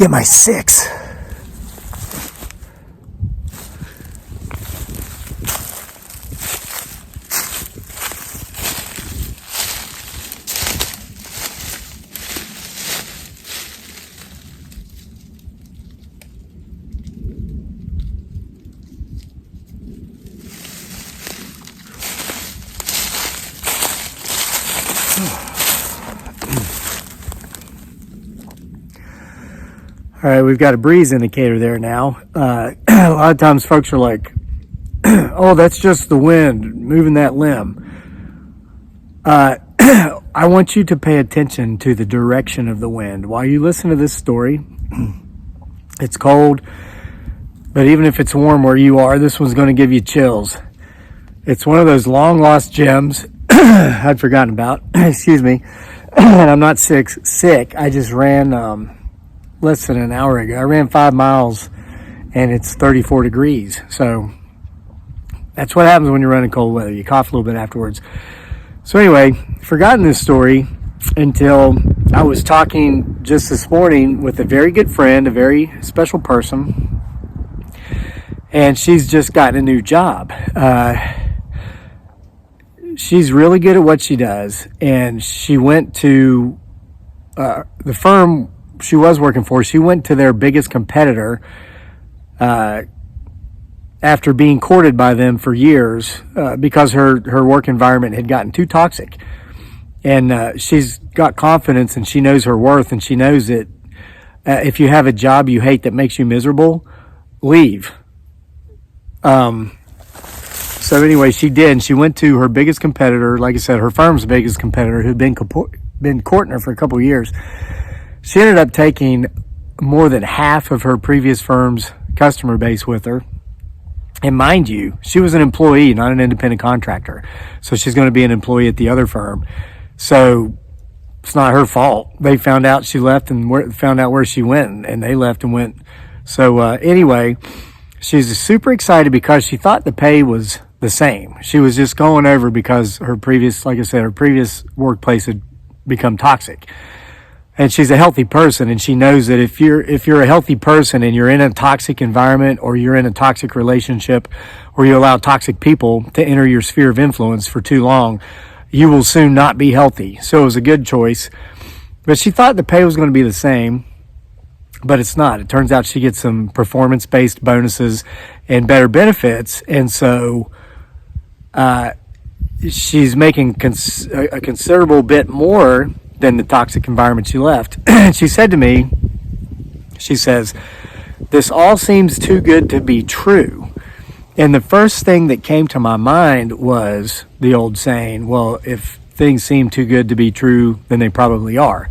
get my 6. All right, we've got a breeze indicator there now. A lot of times folks are like, oh, that's just the wind moving that limb. I want you to pay attention to the direction of the wind. While you listen to this story, it's cold, but even if it's warm where you are, this one's going to give you chills. It's one of those long lost gems I'd forgotten about. Excuse me. And I'm not sick. I just ran less than an hour ago. I ran 5 miles and it's 34 degrees. So that's what happens when you're running cold weather. You cough a little bit afterwards. So anyway, forgotten this story until I was talking just this morning with a very good friend, a very special person, and she's just gotten a new job. She's really good at what she does, and she went to the firm she was working for. She went to their biggest competitor after being courted by them for years because her work environment had gotten too toxic. And she's got confidence and she knows her worth, and she knows that if you have a job you hate that makes you miserable, leave. So anyway, she did, and she went to her biggest competitor, like I said, her firm's biggest competitor, who'd been courting her for a couple of years. She ended up taking more than half of her previous firm's customer base with her. And mind you, she was an employee, not an independent contractor. So she's going to be an employee at the other firm. So it's not her fault. They found out she left and found out where she went, and they left and went. So anyway, she's super excited because she thought the pay was the same. She was just going over because her previous, like I said, her previous workplace had become toxic. And she's a healthy person, and she knows that if you're a healthy person and you're in a toxic environment, or you're in a toxic relationship, or you allow toxic people to enter your sphere of influence for too long, you will soon not be healthy. So it was a good choice. But she thought the pay was going to be the same, but it's not. It turns out she gets some performance-based bonuses and better benefits, and so she's making a considerable bit more than the toxic environment she left. She said to me, she says, "This all seems too good to be true." And the first thing that came to my mind was the old saying, well, if things seem too good to be true, then they probably are.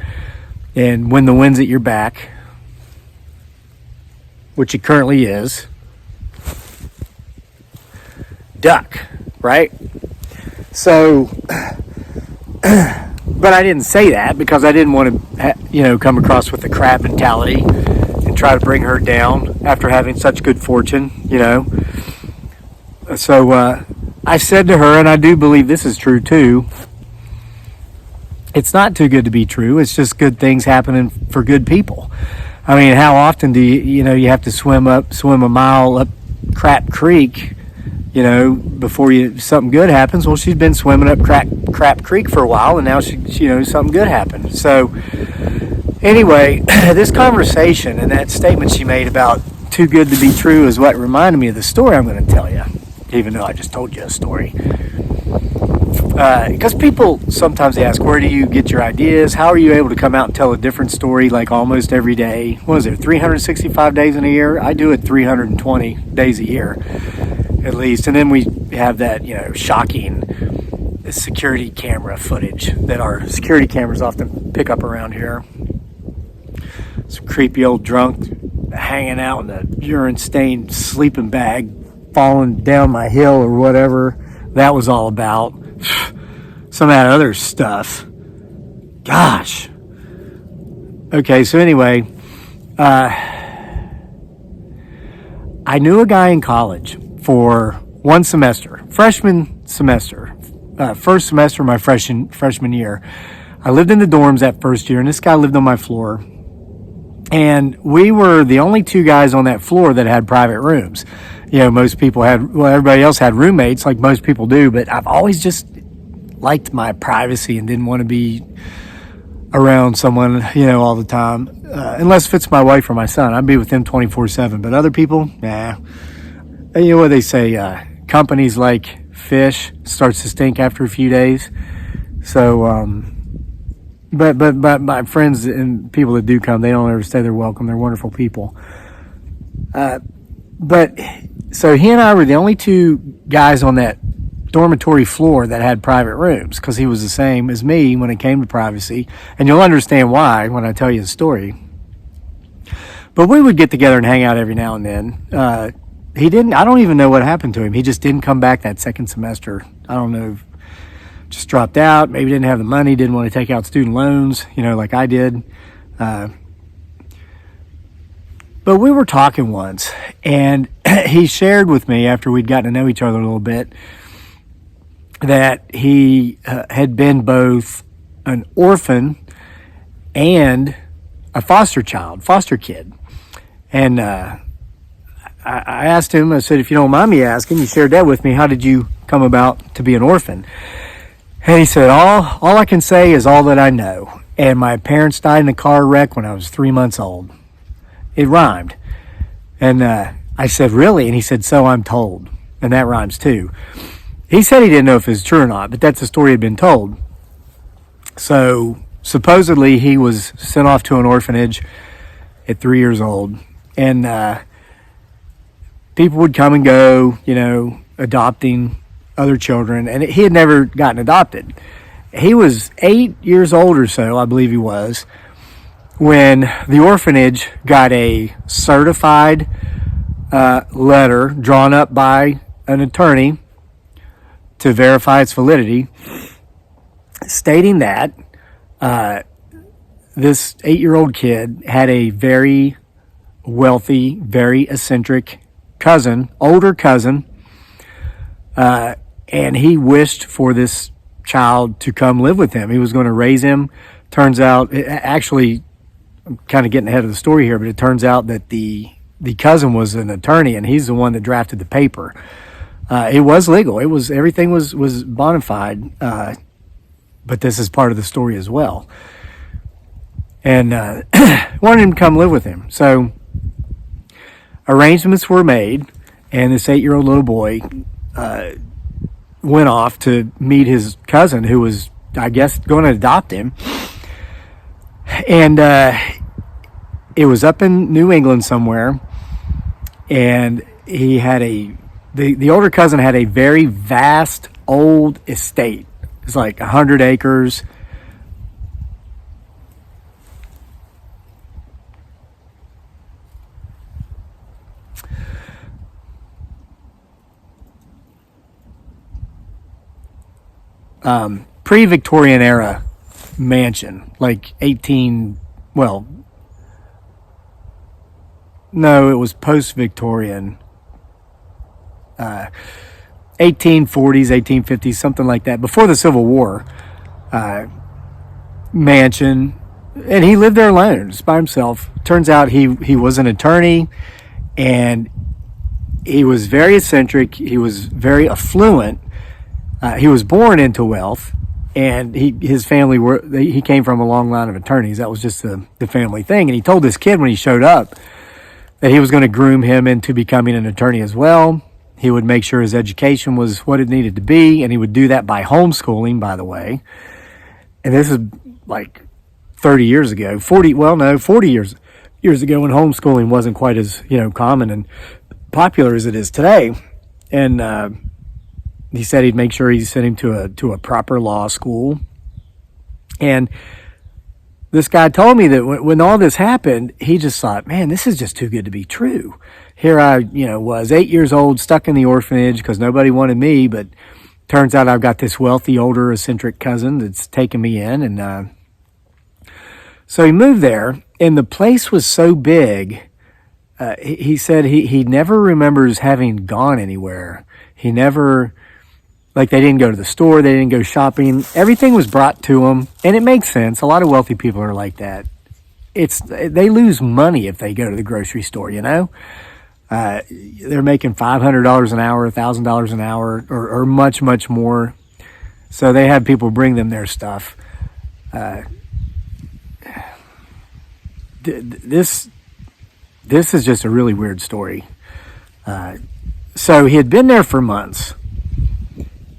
And when the wind's at your back, which it currently is, duck, right? So, but I didn't say that because I didn't want to, come across with the crab mentality and try to bring her down after having such good fortune, So I said to her, and I do believe this is true too, it's not too good to be true. It's just good things happening for good people. I mean, how often do you have to swim a mile up Crap Creek, before something good happens? Well, she's been swimming up Crap Creek for a while, and now something good happened. So anyway, this conversation and that statement she made about too good to be true is what reminded me of the story I'm going to tell you, even though I just told you a story. Because people sometimes ask, where do you get your ideas? How are you able to come out and tell a different story like almost every day? What is it, 365 days in a year? I do it 320 days a year, at least. And then we have that, shocking security camera footage that our security cameras often pick up around here. Some creepy old drunk hanging out in a urine-stained sleeping bag, falling down my hill or whatever that was all about. Some of that other stuff. Gosh. Okay, so anyway, I knew a guy in college for one semester, freshman semester, first semester of my freshman year. I lived in the dorms that first year, and this guy lived on my floor. And we were the only two guys on that floor that had private rooms. Most people had, well, everybody else had roommates like most people do, but I've always just liked my privacy and didn't want to be around someone, all the time. Unless if it's my wife or my son, I'd be with them 24/7. But other people, nah. And you know what they say, companies like fish starts to stink after a few days. So, but my friends and people that do come, they don't ever say they're welcome. They're wonderful people. But so he and I were the only two guys on that dormitory floor that had private rooms, because he was the same as me when it came to privacy. And you'll understand why when I tell you the story. But we would get together and hang out every now and then. I don't even know what happened to him. He just didn't come back that second semester. I don't know. Just dropped out. Maybe didn't have the money, didn't want to take out student loans, like I did. But we were talking once, and he shared with me, after we'd gotten to know each other a little bit, that he had been both an orphan and a foster kid. And I asked him, I said, if you don't mind me asking, he shared that with me, how did you come about to be an orphan? And he said, all I can say is all that I know. And my parents died in a car wreck when I was 3 months old. It rhymed. And I said, really? And he said, so I'm told. And that rhymes too. He said he didn't know if it was true or not, but that's the story had been told. So supposedly he was sent off to an orphanage at 3 years old. And people would come and go, adopting other children. And he had never gotten adopted. He was 8 years old or so, I believe he was, when the orphanage got a certified letter drawn up by an attorney to verify its validity, stating that this 8-year-old kid had a very wealthy, very eccentric older cousin, and he wished for this child to come live with him. He was going to raise him. Turns out, actually, I'm kind of getting ahead of the story here, but it turns out that the cousin was an attorney, and he's the one that drafted the paper. It was legal. Everything was bona fide, but this is part of the story as well. And wanted him to come live with him. So arrangements were made, and this 8-year-old little boy went off to meet his cousin, who was, I guess, going to adopt him. And it was up in New England somewhere, and he had the older cousin had a very vast old estate. It's like 100 acres. Pre-Victorian era mansion, like no, it was post-Victorian, 1840s, 1850s, something like that, before the Civil War, mansion, and he lived there alone, just by himself. Turns out he was an attorney, and he was very eccentric, he was very affluent, he was born into wealth, and his family he came from a long line of attorneys. That was just the family thing. And he told this kid when he showed up that he was going to groom him into becoming an attorney as well. He would make sure his education was what it needed to be, and he would do that by homeschooling, by the way. And this is like 30 years ago, 40 years ago, when homeschooling wasn't quite as, common and popular as it is today. And he said he'd make sure he sent him to a proper law school. And this guy told me that when all this happened, he just thought, man, this is just too good to be true. Here I, was 8 years old, stuck in the orphanage because nobody wanted me, but turns out I've got this wealthy, older, eccentric cousin that's taken me in. And so he moved there, and the place was so big, he said he never remembers having gone anywhere. He never... Like, they didn't go to the store, they didn't go shopping. Everything was brought to them, and it makes sense. A lot of wealthy people are like that. they lose money if they go to the grocery store, you know? They're making $500 an hour, $1,000 an hour, or much, much more. So they have people bring them their stuff. This is just a really weird story. So he had been there for months.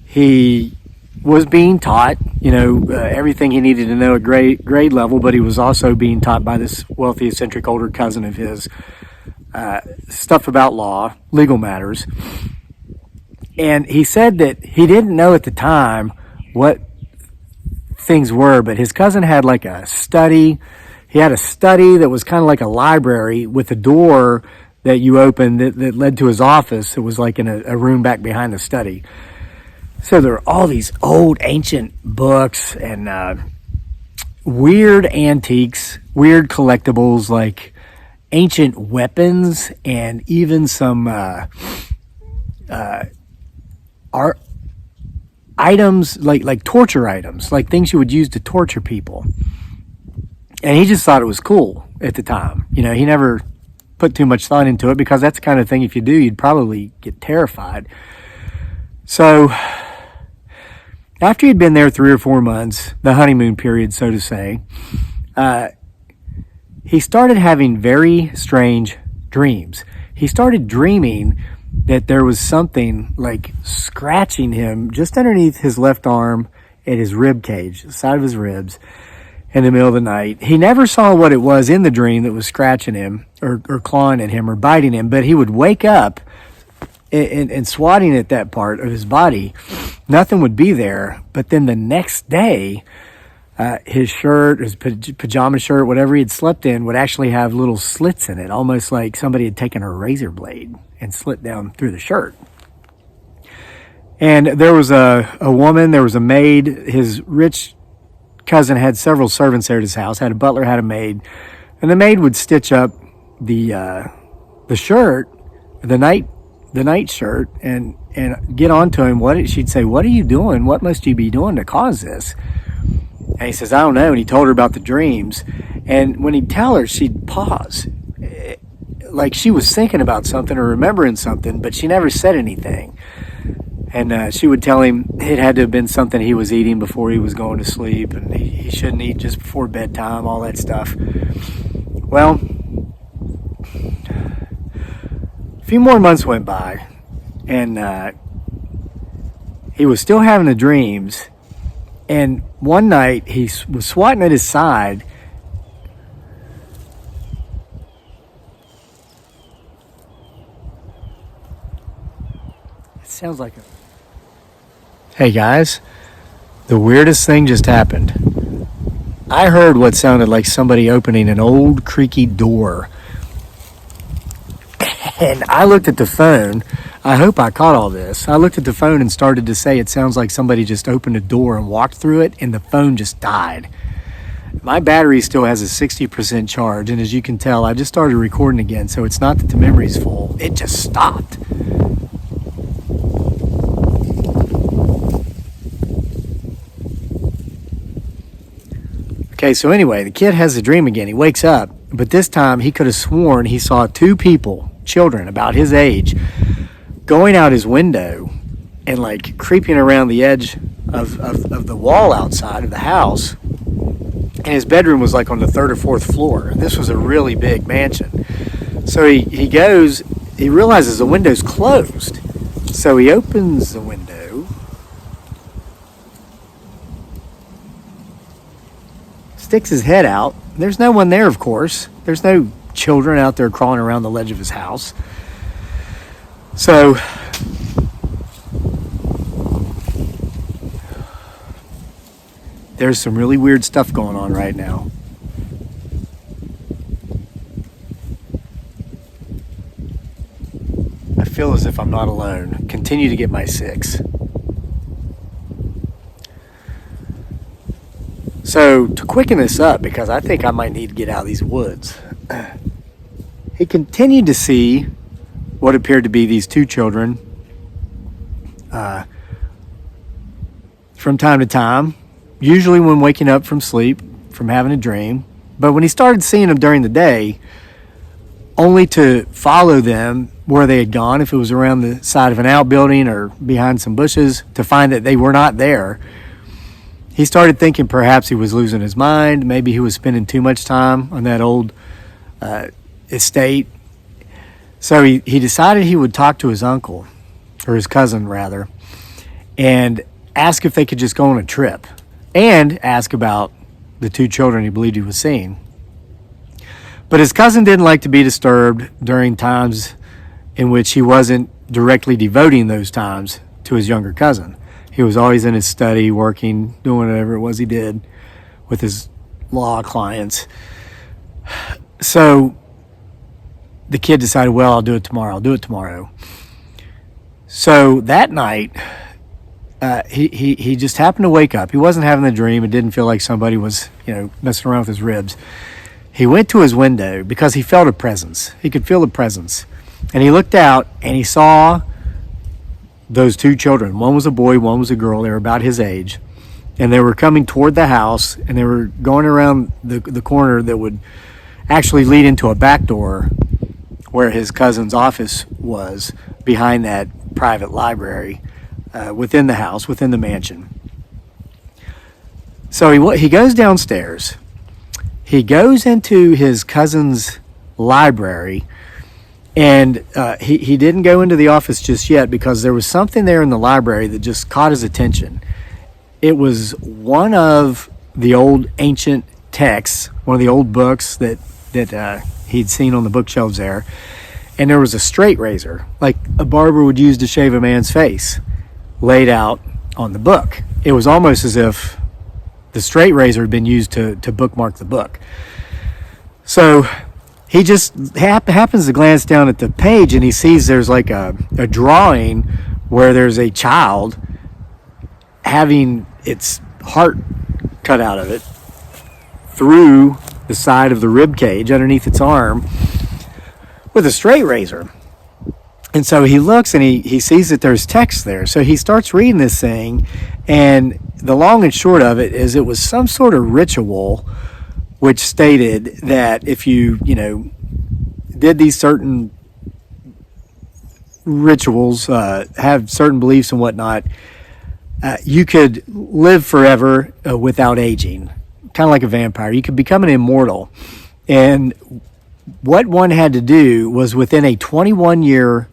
He was being taught, everything he needed to know at grade level, but he was also being taught by this wealthy, eccentric older cousin of his stuff about law, legal matters. And he said that he didn't know at the time what things were, but his cousin had like a study. He had a study that was kind of like a library with a door that you opened that led to his office. It was like in a room back behind the study. So there are all these old ancient books and weird antiques, weird collectibles like ancient weapons, and even some art items like torture items, like things you would use to torture people. And he just thought it was cool at the time. He never put too much thought into it because that's the kind of thing, if you do, you'd probably get terrified. So after he'd been there 3 or 4 months, the honeymoon period, so to say, he started having very strange dreams. He started dreaming that there was something like scratching him just underneath his left arm at his rib cage, the side of his ribs, in the middle of the night. He never saw what it was in the dream that was scratching him or clawing at him or biting him, but he would wake up and swatting at that part of his body. Nothing would be there, but then the next day, his shirt, his pajama shirt, whatever he had slept in, would actually have little slits in it, almost like somebody had taken a razor blade and slit down through the shirt. And there was a woman, there was a maid. His rich cousin had several servants there at his house, had a butler, had a maid, and the maid would stitch up the shirt, the night shirt, and get onto him. She'd say, "What are you doing? What must you be doing to cause this?" And he says, "I don't know." And he told her about the dreams. And when he'd tell her, she'd pause, like she was thinking about something or remembering something, but she never said anything. And she would tell him it had to have been something he was eating before he was going to sleep, and he shouldn't eat just before bedtime, all that stuff. Well, a few more months went by, and he was still having the dreams. And one night, he was swatting at his side. It sounds like a... Hey guys, the weirdest thing just happened. I heard what sounded like somebody opening an old creaky door. And I looked at the phone. I hope I caught all this. I looked at the phone and started to say it sounds like somebody just opened a door and walked through it, and the phone just died. My battery still has a 60% charge, and as you can tell, I just started recording again, so it's not that the memory's full. It just stopped. Okay, so anyway, the kid has a dream again. He wakes up, but this time he could have sworn he saw 2 people, children about his age, going out his window and like creeping around the edge of the wall outside of the house. And his bedroom was like on the 3rd or 4th floor. This was a really big mansion. So he goes, he realizes the window's closed. So he opens the window. Sticks his head out. There's no one there, of course. There's no children out there crawling around the ledge of his house. So there's some really weird stuff going on right now. I feel as if I'm not alone. Continue to get my 6. So to quicken this up, because I think I might need to get out of these woods, he continued to see what appeared to be these 2 children from time to time, usually when waking up from sleep, from having a dream. But when he started seeing them during the day, only to follow them where they had gone, if it was around the side of an outbuilding or behind some bushes, to find that they were not there, he started thinking perhaps he was losing his mind. Maybe he was spending too much time on that old estate. So he decided he would talk to his uncle, or his cousin rather, and ask if they could just go on a trip, and ask about the two children he believed he was seeing. But his cousin didn't like to be disturbed during times in which he wasn't directly devoting those times to his younger cousin. He was always in his study, working, doing whatever it was he did with his law clients. So the kid decided, well, I'll do it tomorrow. So that night, he just happened to wake up. He wasn't having a dream. It didn't feel like somebody was, messing around with his ribs. He went to his window because he felt a presence. He could feel the presence. And he looked out and he saw those two children. One was a boy, one was a girl. They were about his age. And they were coming toward the house, and they were going around the corner that would actually lead into a back door where his cousin's office was, behind that private library within the house, within the mansion. So he goes downstairs. He goes into his cousin's library, and he didn't go into the office just yet because there was something there in the library that just caught his attention. It was one of the old ancient texts, one of the old books that he'd seen on the bookshelves there, and there was a straight razor, like a barber would use to shave a man's face, laid out on the book. It was almost as if the straight razor had been used to bookmark the book. So he just happens to glance down at the page, and he sees there's like a drawing where there's a child having its heart cut out of it through the side of the rib cage underneath its arm with a straight razor. And so he looks and he sees that there's text there. So he starts reading this thing, and the long and short of it is it was some sort of ritual which stated that if you did these certain rituals, have certain beliefs and whatnot, you could live forever without aging, kind of like a vampire. You could become an immortal. And what one had to do was, within a 21-year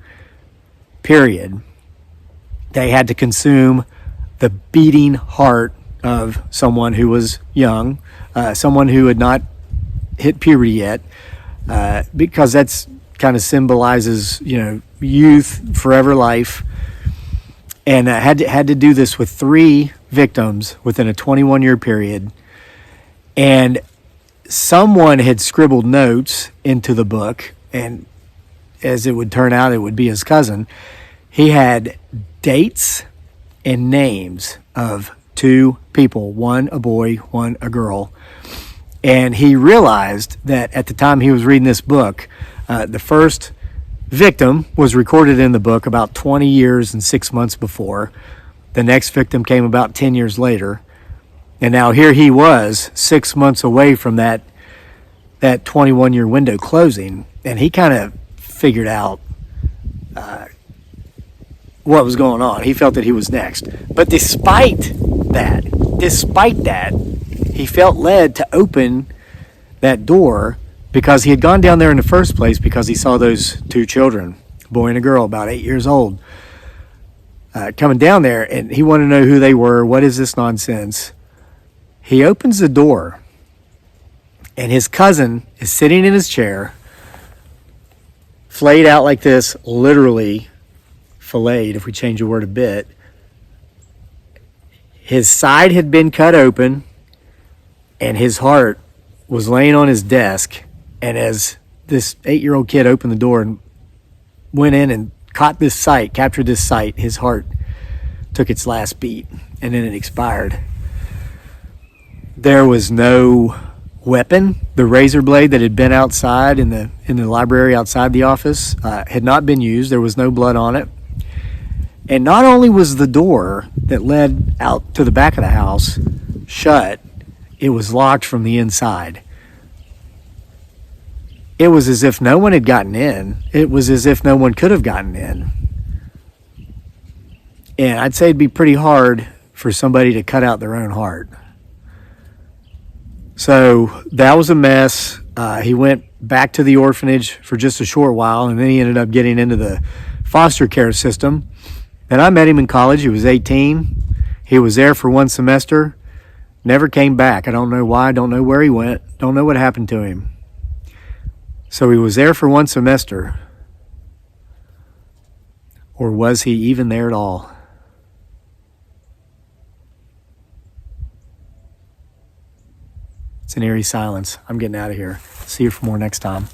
period, they had to consume the beating heart of someone who was young, someone who had not hit puberty yet, because that's kind of symbolizes, youth, forever life. And had to do this with 3 victims within a 21-year period. And someone had scribbled notes into the book, and as it would turn out, it would be his cousin. He had dates and names of 2 people, one a boy, one a girl. And he realized that at the time he was reading this book, the first victim was recorded in the book about 20 years and 6 months before. The next victim came about 10 years later. And now here he was 6 months away from that 21-year window closing. And he kind of figured out what was going on. He felt that he was next. But despite that, he felt led to open that door, because he had gone down there in the first place because he saw those 2 children, a boy and a girl, about 8 years old, coming down there, and he wanted to know who they were. What is this nonsense? He opens the door, and his cousin is sitting in his chair, flayed out like this, literally filleted, if we change the word a bit. His side had been cut open, and his heart was laying on his desk. And as this 8-year-old kid opened the door and went in and captured this sight, his heart took its last beat, and then it expired. There was no weapon. The razor blade that had been outside in the library outside the office had not been used. There was no blood on it. And not only was the door that led out to the back of the house shut, it was locked from the inside. it was as if no one had gotten in. It was as if no one could have gotten in. And I'd say it'd be pretty hard for somebody to cut out their own heart. So that was a mess. He went back to the orphanage for just a short while, and then he ended up getting into the foster care system. And I met him in college. He was 18. He was there for one semester, never came back. I don't know why, don't know where he went, don't know what happened to him. So he was there for one semester. Or was he even there at all? It's an eerie silence. I'm getting out of here. See you for more next time.